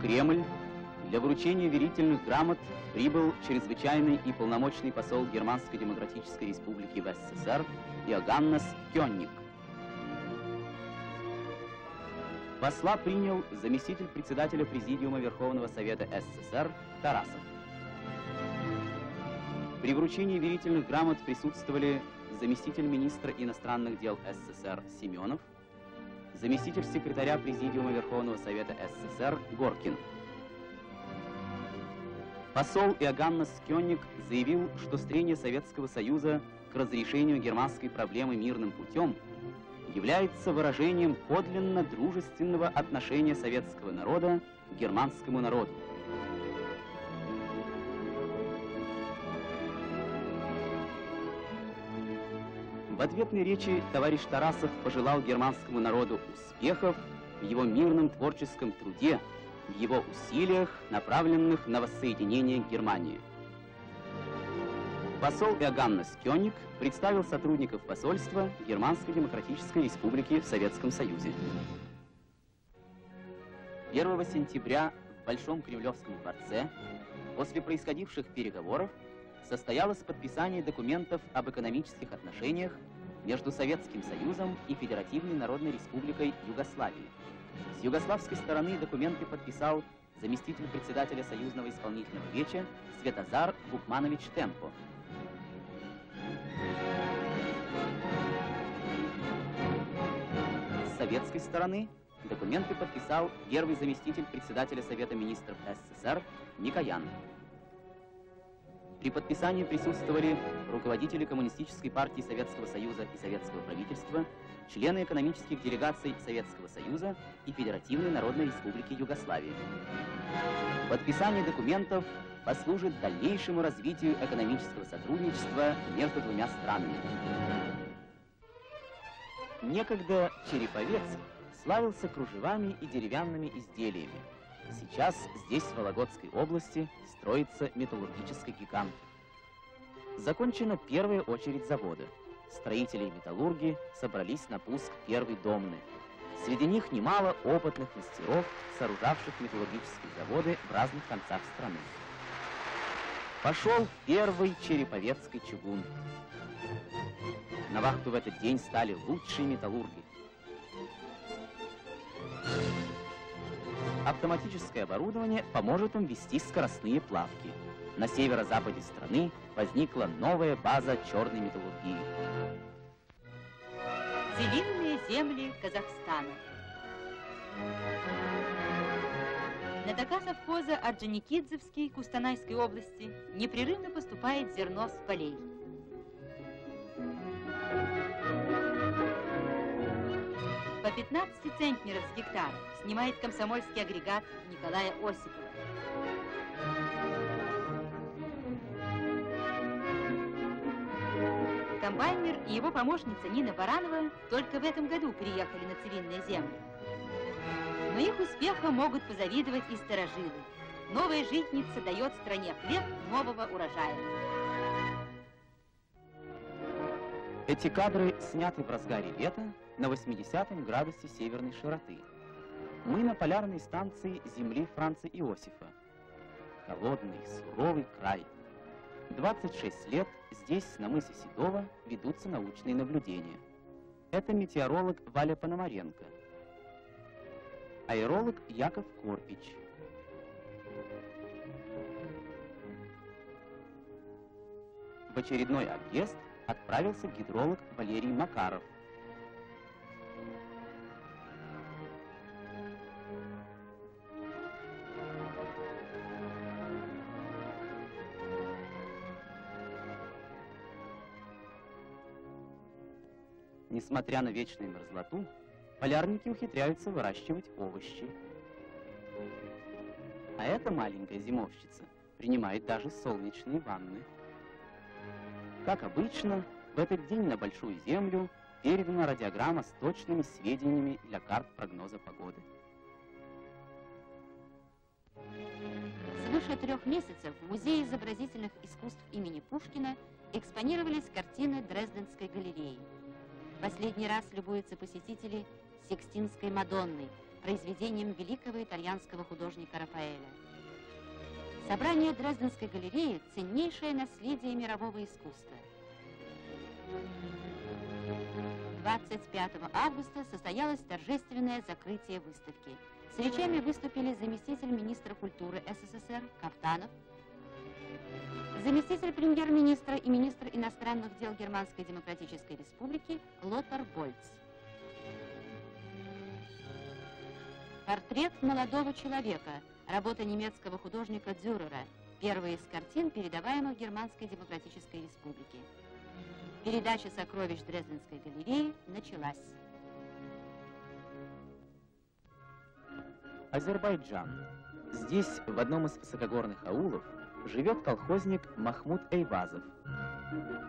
Кремль для вручения верительных грамот прибыл чрезвычайный и полномочный посол Германской Демократической Республики в СССР Йоганнес Кёниг. Посла принял заместитель председателя Президиума Верховного Совета СССР Тарасов. При вручении верительных грамот присутствовали заместитель министра иностранных дел СССР Семенов, заместитель секретаря Президиума Верховного Совета СССР Горкин. Посол Йоганнес Кёниг заявил, что стремление Советского Союза к разрешению германской проблемы мирным путем является выражением подлинно дружественного отношения советского народа к германскому народу. В ответной речи товарищ Тарасов пожелал германскому народу успехов в его мирном творческом труде, в его усилиях, направленных на воссоединение Германии. Посол Йоганнес Кёниг представил сотрудников посольства Германской Демократической Республики в Советском Союзе. 1 сентября в Большом Кремлевском дворце после происходивших переговоров состоялось подписание документов об экономических отношениях между Советским Союзом и Федеративной Народной Республикой Югославии. С югославской стороны документы подписал заместитель председателя Союзного исполнительного веча Светозар Гукманович Темпо. С советской стороны документы подписал первый заместитель председателя Совета министров СССР Микоян. При подписании присутствовали руководители Коммунистической партии Советского Союза и Советского правительства, члены экономических делегаций Советского Союза и Федеративной Народной Республики Югославии. Подписание документов послужит дальнейшему развитию экономического сотрудничества между двумя странами. Некогда Череповец славился кружевами и деревянными изделиями. Сейчас здесь, в Вологодской области, строится металлургический гигант. Закончена первая очередь завода. Строители и металлурги собрались на пуск первой домны. Среди них немало опытных мастеров, сооружавших металлургические заводы в разных концах страны. Пошел первый череповецкий чугун. На вахту в этот день стали лучшие металлурги. Автоматическое оборудование поможет им вести скоростные плавки. На северо-западе страны возникла новая база черной металлургии. Целинные земли Казахстана. На дока совхоза Орджоникидзевский Кустанайской области непрерывно поступает зерно с полей. По 15 центнеров с гектара снимает комсомольский агрегат Николая Осипова. Комбайнер и его помощница Нина Баранова только в этом году приехали на целинные земли. Но их успехам могут позавидовать и старожилы. Новая житница дает стране хлеб нового урожая. Эти кадры сняты в разгаре лета на 80 градусе северной широты. Мы на полярной станции земли Франца Иосифа. Холодный, суровый край. 26 лет здесь, на мысе Седова, ведутся научные наблюдения. Это метеоролог Валя Пономаренко, аэролог Яков Корпич, в очередной объезд отправился гидролог Валерий Макаров. Несмотря на вечную мерзлоту, полярники ухитряются выращивать овощи. А эта маленькая зимовщица принимает даже солнечные ванны. Как обычно, в этот день на Большую Землю передана радиограмма с точными сведениями для карт прогноза погоды. Свыше 3 месяцев в Музее изобразительных искусств имени Пушкина экспонировались картины Дрезденской галереи. Последний раз любуются посетители Сикстинской Мадонной, произведением великого итальянского художника Рафаэля. Собрание Дрезденской галереи – ценнейшее наследие мирового искусства. 25 августа состоялось торжественное закрытие выставки. С речами выступили заместитель министра культуры СССР Кафтанов, заместитель премьер-министра и министр иностранных дел Германской Демократической Республики Лотар Больц. Портрет молодого человека, работа немецкого художника Дюрера, первая из картин, передаваемых Германской Демократической Республике. Передача сокровищ Дрезденской галереи началась. Азербайджан. Здесь, в одном из высокогорных аулов, живет колхозник Махмуд Эйвазов.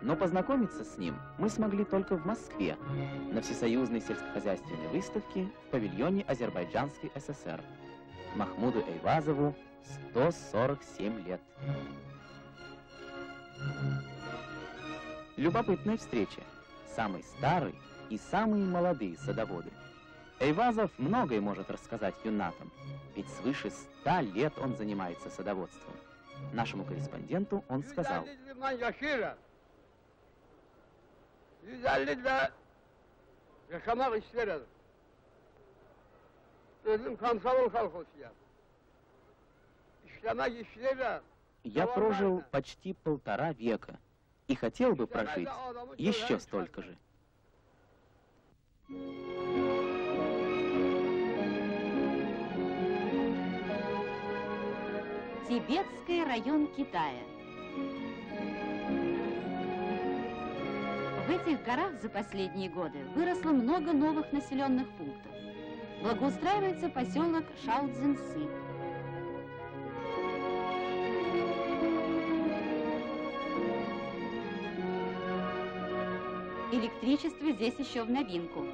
Но познакомиться с ним мы смогли только в Москве, на Всесоюзной сельскохозяйственной выставке в павильоне Азербайджанской ССР. Махмуду Эйвазову 147 лет. Любопытная встреча. Самый старый и самые молодые садоводы. Эйвазов многое может рассказать юнатам, ведь свыше 100 лет он занимается садоводством. Нашему корреспонденту он сказал: я прожил почти 1,5 века и хотел бы прожить еще столько же. Тибетский район Китая. В этих горах за последние годы выросло много новых населенных пунктов. Благоустраивается поселок Шаоцзинси. Электричество здесь еще в новинку.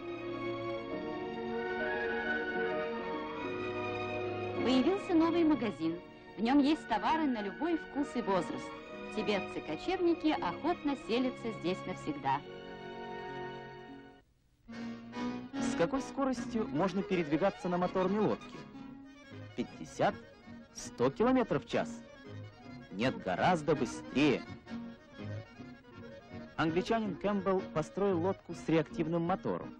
Появился новый магазин. В нем есть товары на любой вкус и возраст. Тибетцы-кочевники охотно селятся здесь навсегда. С какой скоростью можно передвигаться на моторной лодке? 50-100 км в час? Нет, гораздо быстрее. Англичанин Кэмпбелл построил лодку с реактивным мотором.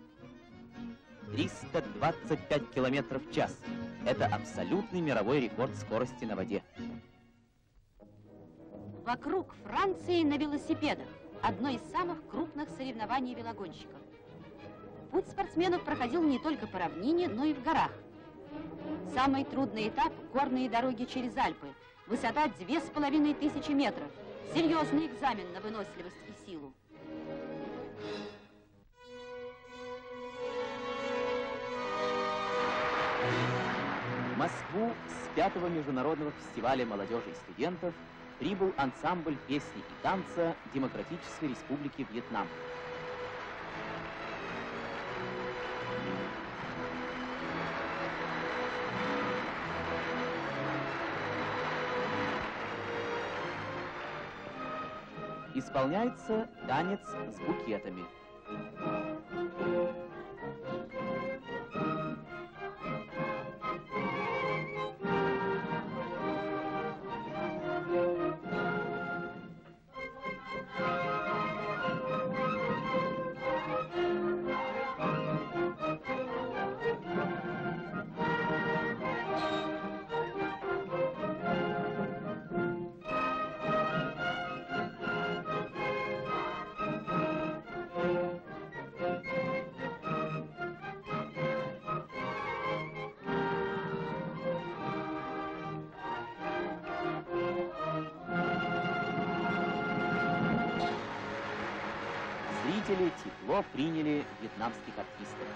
325 км в час. Это абсолютный мировой рекорд скорости на воде. Вокруг Франции на велосипедах. Одно из самых крупных соревнований велогонщиков. Путь спортсменов проходил не только по равнине, но и в горах. Самый трудный этап – горные дороги через Альпы. Высота 2500 метров. Серьезный экзамен на выносливость и силу. В Москву с 5-го международного фестиваля молодежи и студентов прибыл ансамбль песни и танца Демократической Республики Вьетнам. Исполняется танец с букетами. Зрители тепло приняли вьетнамских артистов.